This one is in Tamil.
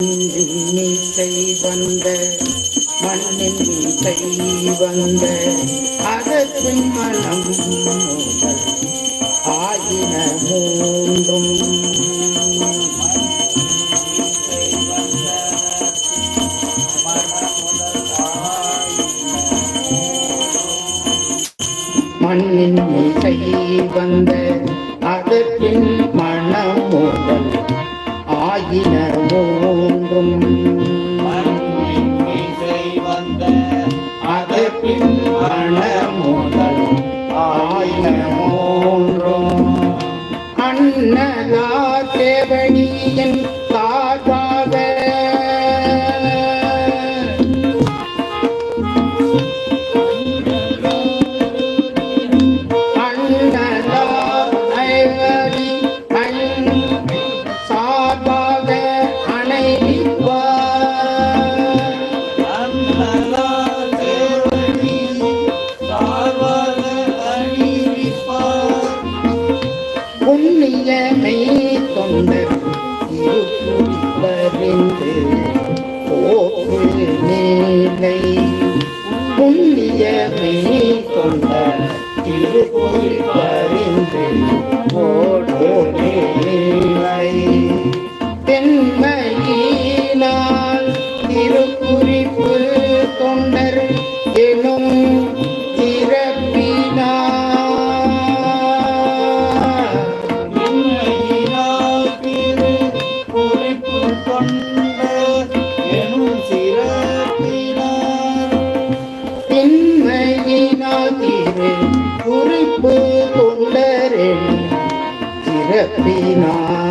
மீசை வந்த மண்ணின் மீசை வந்த அதற்பின் மனம் ஆயின மூன்றும் மண்ணின் மீசை வந்த அதற்பின் மனம் முதல் ஆயின மூன்றும் வந்த அதற்பின் மனமுதல் ஆயின மூன்றும் அண்ணலா தேவனியின் சார்பாக அண்ணலா ஐவரி சார்பாக புண்ணியமை தொண்டர் இருப்பறிந்து போக்கு நீலை புண்ணியமை தொண்டர் இருப்பறிந்து போக்கு நீலை தென்மையினால் திருக்குறிப்பு தொண்டர் எனும் குறிப்பு கொண்டரின் சிறப்பினார்